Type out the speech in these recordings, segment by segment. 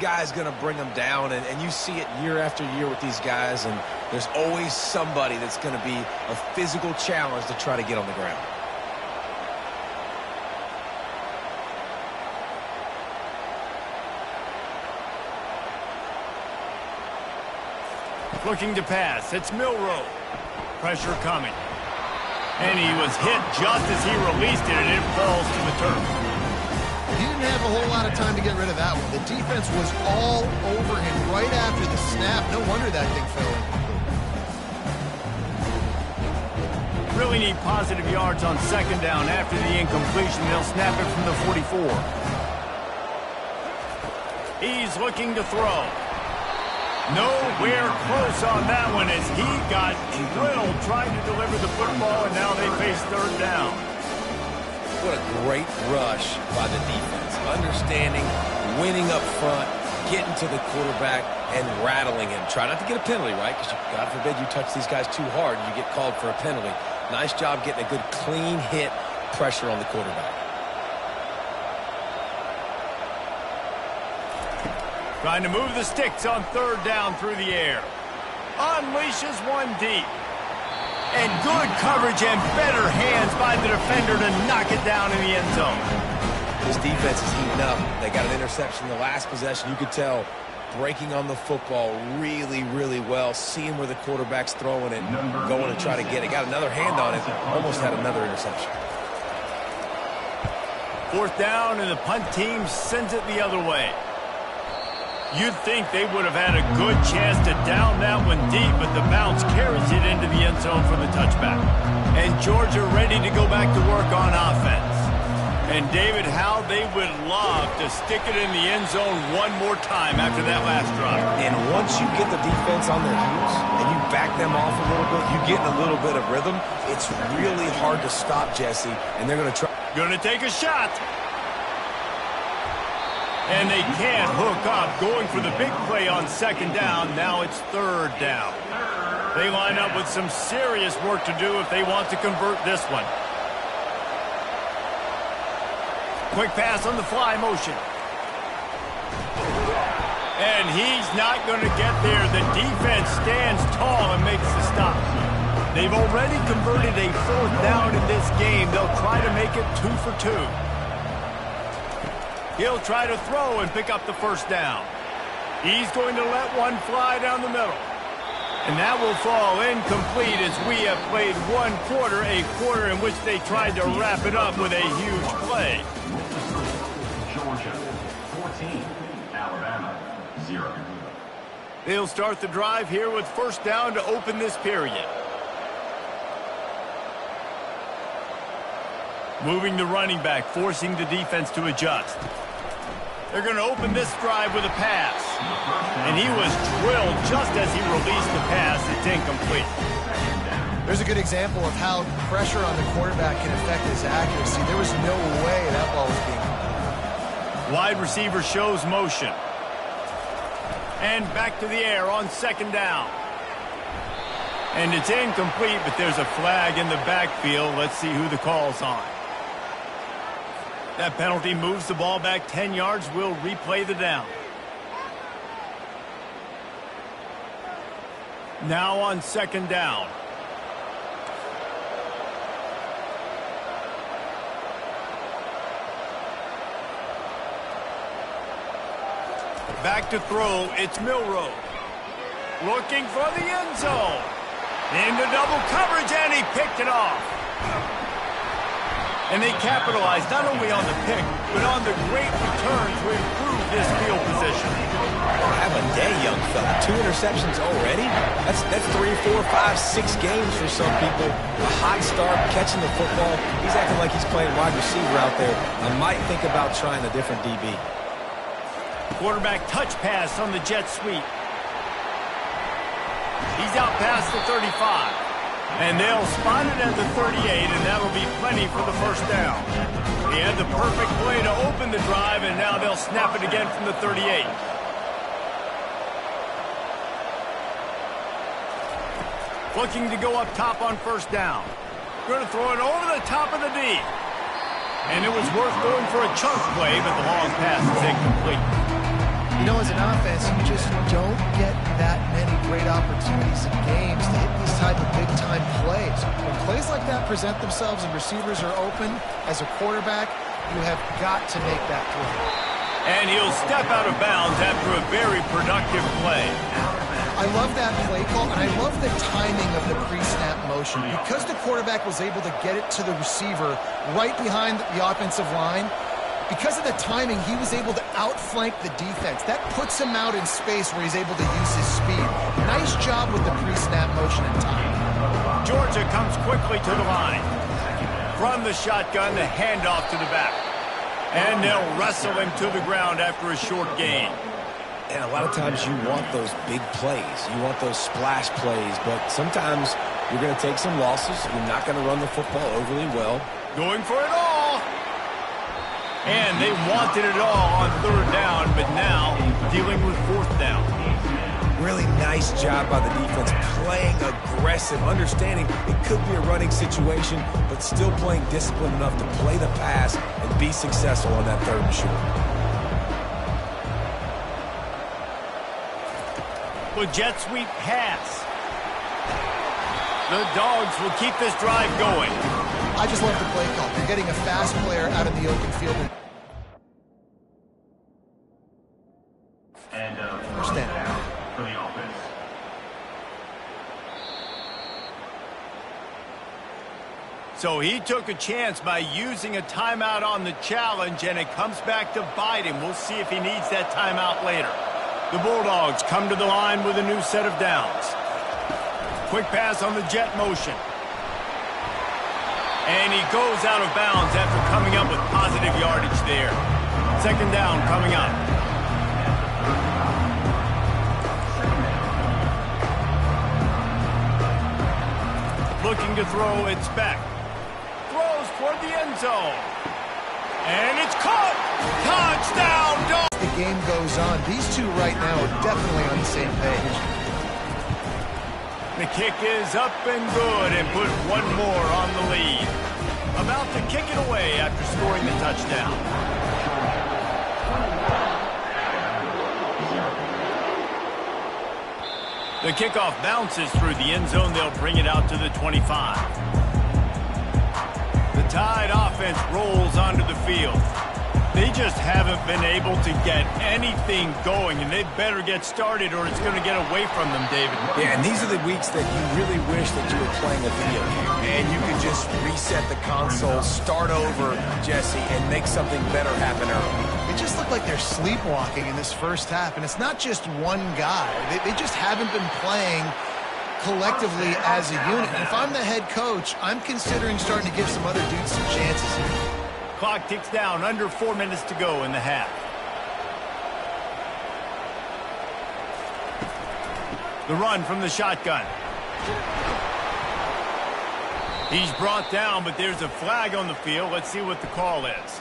guy's going to bring them down, and you see it year after year with these guys, and there's always somebody that's going to be a physical challenge to try to get on the ground. Looking to pass. It's Milroe. Pressure coming. And he was hit just as he released it, and it falls to the turf. He didn't have a whole lot of time to get rid of that one. The defense was all over him right after the snap. No wonder that thing fell incomplete. Really need positive yards on second down. After the incompletion, they'll snap it from the 44. He's looking to throw. Nowhere close on that one as he got drilled trying to deliver the football, and now they face third down. What a great rush by the defense. Understanding, winning up front, getting to the quarterback, and rattling him. Try not to get a penalty, right? Because God forbid you touch these guys too hard and you get called for a penalty. Nice job getting a good clean hit, pressure on the quarterback. Trying to move the sticks on third down through the air. Unleashes one deep. And good coverage and better hands by the defender to knock it down in the end zone. This defense is heating up. They got an interception in the last possession. You could tell breaking on the football really, really well. Seeing where the quarterback's throwing it, going to try to get it. Got another hand on it. Almost had another interception. Fourth down, and the punt team sends it the other way. You'd think they would have had a good chance to down that one deep, but the bounce carries it into the end zone for the touchback. And Georgia ready to go back to work on offense. And David, how they would love to stick it in the end zone one more time after that last drive. And once you get the defense on their heels and you back them off a little bit, you get in a little bit of rhythm, it's really hard to stop, Jesse, and they're going to try. Going to take a shot. And they can't hook up, going for the big play on second down. Now it's third down. They line up with some serious work to do if they want to convert this one. Quick pass on the fly motion. And he's not going to get there. The defense stands tall and makes the stop. They've already converted a fourth down in this game. They'll try to make it 2 for 2. He'll try to throw and pick up the first down. He's going to let one fly down the middle. And that will fall incomplete as we have played one quarter, a quarter in which they tried to wrap it up with a huge play. Georgia, 14. Alabama, 0. They'll start the drive here with first down to open this period. Moving the running back, forcing the defense to adjust. They're going to open this drive with a pass. And he was drilled just as he released the pass. It's incomplete. There's a good example of how pressure on the quarterback can affect his accuracy. There was no way that ball was being caught. Wide receiver shows motion. And back to the air on second down. And it's incomplete, but there's a flag in the backfield. Let's see who the call's on. That penalty moves the ball back 10 yards. We'll replay the down. Now on second down. Back to throw. It's Milroe. Looking for the end zone. Into double coverage, and he picked it off. And they capitalized not only on the pick, but on the great return to improve this field position. Have a day, young fella. 2 interceptions already? That's 3, 4, 5, 6 games for some people. A hot start, catching the football. He's acting like he's playing wide receiver out there. I might think about trying a different DB. Quarterback touch pass on the jet sweep. He's out past the 35. And they'll spot it at the 38, and that'll be plenty for the first down. He had the perfect play to open the drive, and now they'll snap it again from the 38. Looking to go up top on first down. Going to throw it over the top of the D. And it was worth going for a chunk play, but the long pass is incomplete. You know, as an offense, you just don't get that many great opportunities in games to hit these type of big-time plays. When plays like that present themselves and receivers are open, as a quarterback, you have got to make that throw. And he'll step out of bounds after a very productive play. I love that play call, and I love the timing of the pre-snap motion. Because the quarterback was able to get it to the receiver right behind the offensive line, because of the timing, he was able to outflank the defense. That puts him out in space where he's able to use his speed. Nice job with the pre-snap motion and timing. Georgia comes quickly to the line. From the shotgun, the handoff to the back. And they'll wrestle him to the ground after a short gain. And a lot of times you want those big plays. You want those splash plays. But sometimes you're going to take some losses. You're not going to run the football overly well. Going for it all. And they wanted it all on third down, but now dealing with fourth down. Really nice job by the defense, playing aggressive, understanding it could be a running situation, but still playing disciplined enough to play the pass and be successful on that third and short. The jet sweep pass. The Dogs will keep this drive going. I just love the play call. You're getting a fast player out of the open field. And First down. For the offense. So he took a chance by using a timeout on the challenge, and it comes back to bite him. We'll see if he needs that timeout later. The Bulldogs come to the line with a new set of downs. Quick pass on the jet motion. And he goes out of bounds after coming up with positive yardage there. Second down coming up. Looking to throw, it's back. Throws toward the end zone. And it's caught! Touchdown, Dogs! The game goes on. These two right now are definitely on the same page. The kick is up and good and put one more on the lead. About to kick it away after scoring the touchdown. The kickoff bounces through the end zone. They'll bring it out to the 25. The Tide offense rolls onto the field. They just haven't been able to get anything going, and they better get started or it's going to get away from them, David. Yeah, and these are the weeks that you really wish that you were playing a video game. And you could just reset the console, start over, Jesse, and make something better happen early. It just looked like they're sleepwalking in this first half, and it's not just one guy. They just haven't been playing collectively as a unit. And if I'm the head coach, I'm considering starting to give some other dudes some chances here. Clock ticks down, under 4 minutes to go in the half. The run from the shotgun. He's brought down, but there's a flag on the field. Let's see what the call is.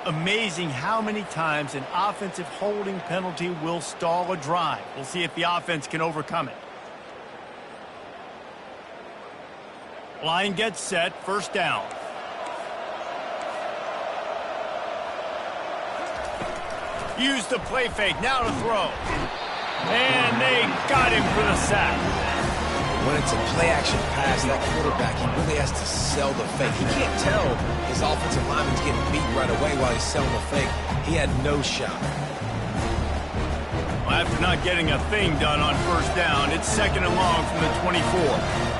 Amazing how many times an offensive holding penalty will stall a drive. We'll see if the offense can overcome it. Line gets set, first down. Use the play fake, now to throw. And they got him for the sack. When it's a play-action pass, that quarterback, he really has to sell the fake. He can't tell his offensive lineman's getting beat right away while he's selling the fake. He had no shot. Well, after not getting a thing done on first down, it's second and long from the 24.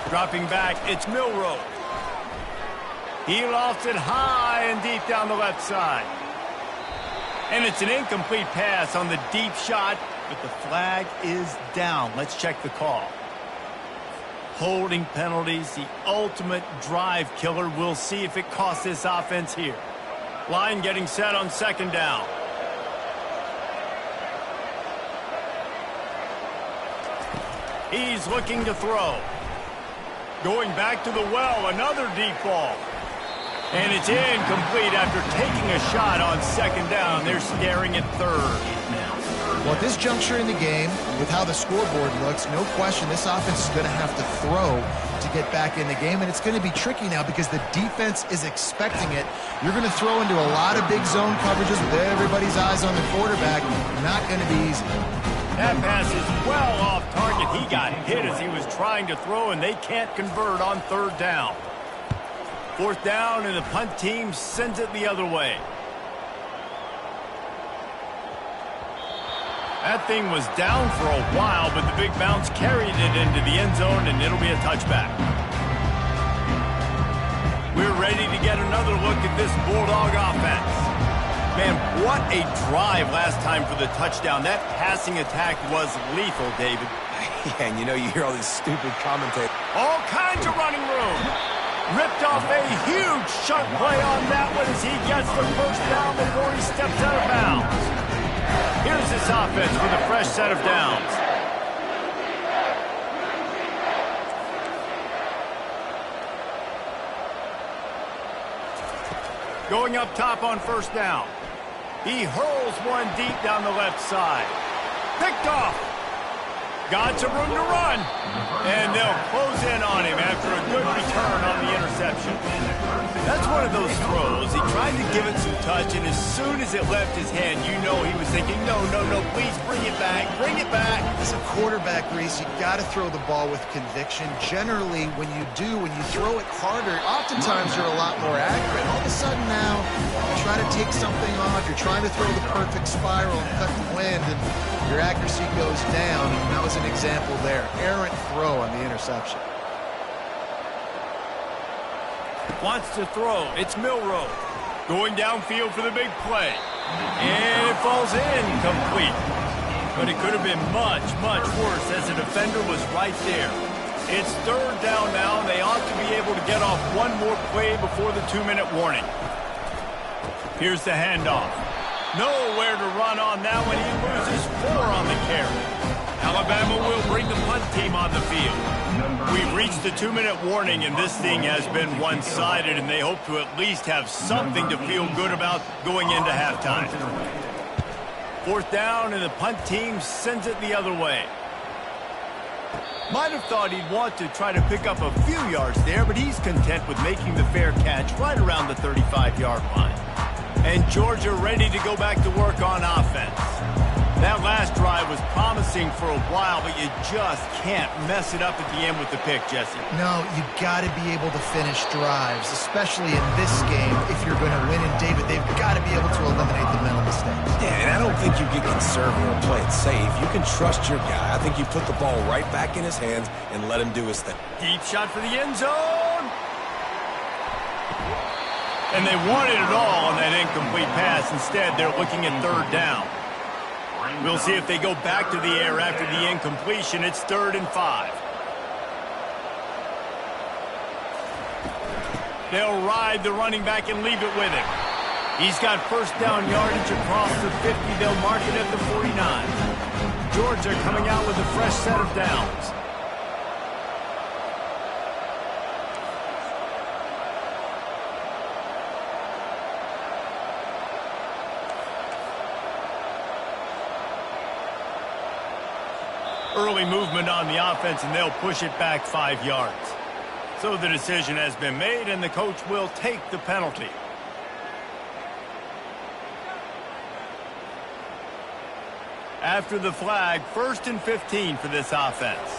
Dropping back, it's Milroe. He lofts it high and deep down the left side. And it's an incomplete pass on the deep shot, but the flag is down. Let's check the call. Holding penalties, the ultimate drive killer. We'll see if it costs this offense here. Line getting set on second down. He's looking to throw. Going back to the well, another deep ball. And it's incomplete after taking a shot on second down. They're staring at third. Well, at this juncture in the game, with how the scoreboard looks, no question this offense is going to have to throw to to get back in the game, and it's going to be tricky now because the defense is expecting it. You're going to throw into a lot of big zone coverages with everybody's eyes on the quarterback. Not going to be easy. That pass is well off target. He got hit as he was trying to throw, and they can't convert on third down. Fourth down, and the punt team sends it the other way. That thing was down for a while, but the big bounce carried it into the end zone, and it'll be a touchback. We're ready to get another look at this Bulldog offense. Man, what a drive last time for the touchdown. That passing attack was lethal, David. Yeah, and you know, you hear all these stupid commentators. All kinds of running room. Ripped off a huge chunk play on that one as he gets the first down before he steps out of bounds. Here's this offense with a fresh set of downs. Going up top on first down. He hurls one deep down the left side. Picked off. Got some room to run. And they'll close in on him after a good return on the interception. That's one of those throws. He tried to give it some touch, and as soon as it left his hand, you know he was thinking, no, please bring it back, bring it back. As a quarterback, Reese, you got to throw the ball with conviction. Generally, when you throw it harder, oftentimes you're a lot more accurate. All of a sudden now, you try to take something off, you're trying to throw the perfect spiral and cut the wind, and your accuracy goes down, and that was an example there. Errant throw on the interception. Wants to throw. It's Milroe. Going downfield for the big play. And it falls in complete. But it could have been much, much worse as the defender was right there. It's third down now, and they ought to be able to get off one more play before the 2-minute warning. Here's the handoff. Nowhere to run on that one. He loses 4 on the carry. Alabama will bring the punt team on the field. We've reached the 2-minute warning, and this thing has been one-sided, and they hope to at least have something to feel good about going into halftime. Fourth down, and the punt team sends it the other way. Might have thought he'd want to try to pick up a few yards there, but he's content with making the fair catch right around the 35-yard line. And Georgia ready to go back to work on offense. That last drive was promising for a while, but you just can't mess it up at the end with the pick, Jesse. No, you got to be able to finish drives, especially in this game. If you're going to win, and David, they've got to be able to eliminate the mental mistakes. Yeah, and I don't think you get conservative or play it safe. You can trust your guy. I think you put the ball right back in his hands and let him do his thing. Deep shot for the end zone. And they wanted it all on that incomplete pass. Instead, they're looking at third down. We'll see if they go back to the air after the incompletion. It's 3rd and 5. They'll ride the running back and leave it with him. He's got first down yardage across the 50. They'll mark it at the 49. Georgia coming out with a fresh set of downs. Early movement on the offense, and they'll push it back 5 yards. So the decision has been made, and the coach will take the penalty. After the flag, 1st and 15 for this offense.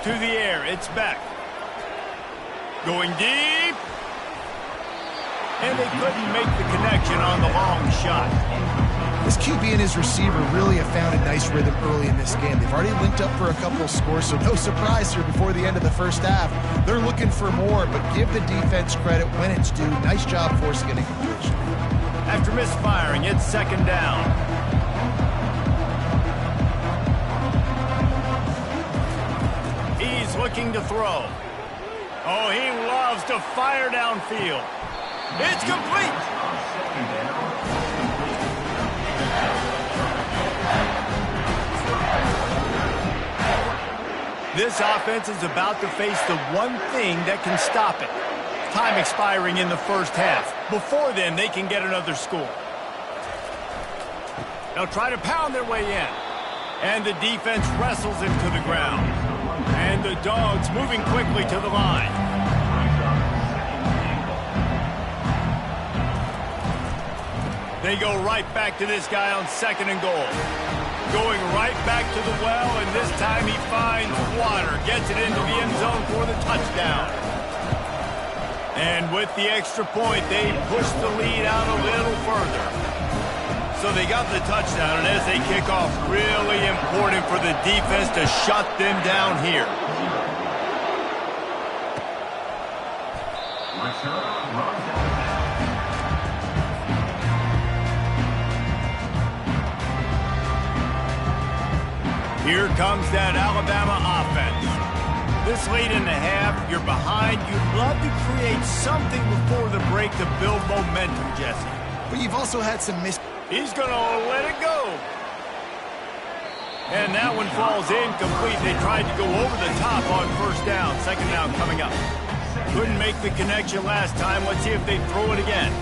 To the air, it's Beck. Going deep. And they couldn't make the connection on the long shot. This QB and his receiver really have found a nice rhythm early in this game. They've already linked up for a couple of scores, so no surprise here before the end of the first half. They're looking for more, but give the defense credit when it's due. Nice job forcing an incompletion. After misfiring, it's 2nd down. He's looking to throw. Oh, he loves to fire downfield. It's complete. This offense is about to face the one thing that can stop it. Time expiring in the first half. Before then, they can get another score. They'll try to pound their way in. And the defense wrestles him to the ground. And the Dogs moving quickly to the line. They go right back to this guy on 2nd and goal. Going right back to the well, and this time he finds water. Gets it into the end zone for the touchdown. And with the extra point, they push the lead out a little further. So they got the touchdown, and as they kick off, really important for the defense to shut them down here. Here comes that Alabama offense. This late in the half, you're behind. You'd love to create something before the break to build momentum, Jesse. But you've also had some He's going to let it go. And that one falls incomplete. They tried to go over the top on 1st down. 2nd down coming up. Couldn't make the connection last time. Let's see if they throw it again.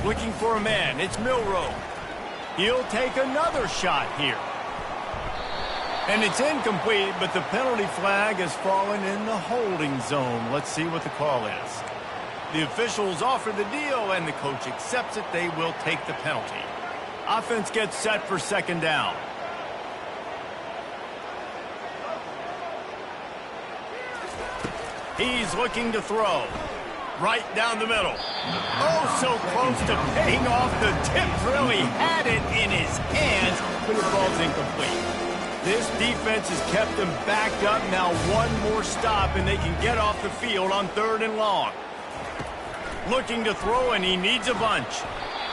Looking for a man. It's Milroe. He'll take another shot here. And it's incomplete, but the penalty flag has fallen in the holding zone. Let's see what the call is. The officials offer the deal, and the coach accepts it. They will take the penalty. Offense gets set for 2nd down. He's looking to throw. Right down the middle. Oh, so close to paying off. The tip really had it in his hands, but the ball's incomplete. This defense has kept them backed up. Now one more stop, and they can get off the field on 3rd and long. Looking to throw, and he needs a bunch.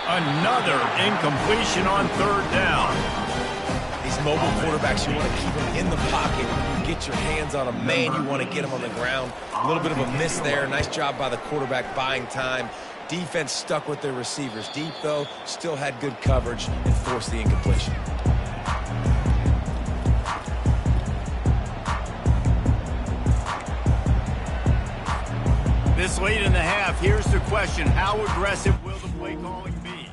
Another incompletion on 3rd down. These mobile quarterbacks, you want to keep them in the pocket. You get your hands on a man, you want to get them on the ground. A little bit of a miss there. Nice job by the quarterback buying time. Defense stuck with their receivers deep, though. Still had good coverage and forced the incompletion. This late in the half, here's the question. How aggressive will the play calling be?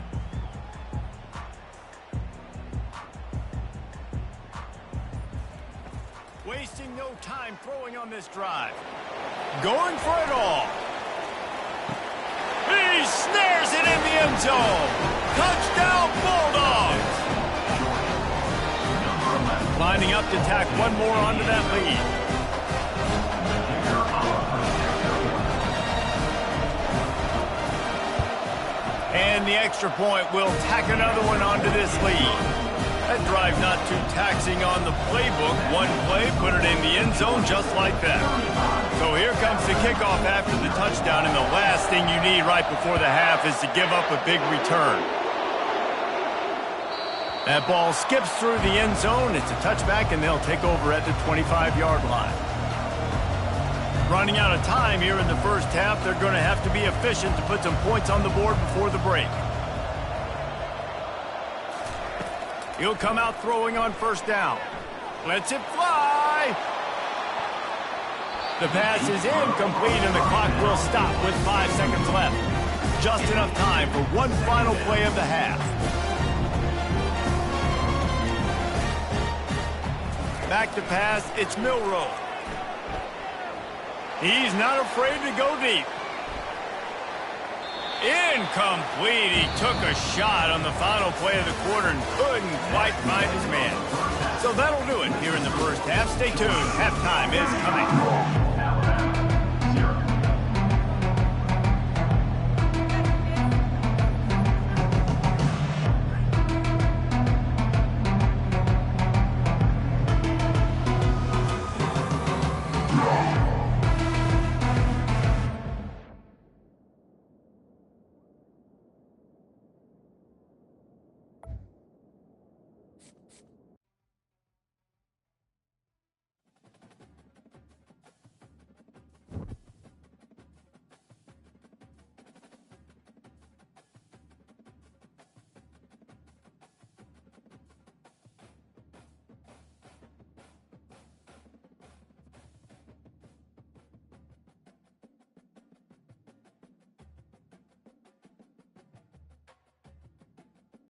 Wasting no time throwing on this drive. Going for it all. He snares it in the end zone. Touchdown, Bulldogs. Lining up to tack one more onto that lead. And the extra point will tack another one onto this lead. That drive not too taxing on the playbook. One play, put it in the end zone just like that. So here comes the kickoff after the touchdown, and the last thing you need right before the half is to give up a big return. That ball skips through the end zone. It's a touchback, and they'll take over at the 25-yard line. Running out of time here in the 1st half. They're going to have to be efficient to put some points on the board before the break. He'll come out throwing on 1st down. Lets it fly. The pass is incomplete, and the clock will stop with 5 seconds left. Just enough time for one final play of the half. Back to pass, it's Milroe. He's not afraid to go deep. Incomplete. He took a shot on the final play of the quarter and couldn't quite find his man. So that'll do it here in the 1st half. Stay tuned. Halftime is coming.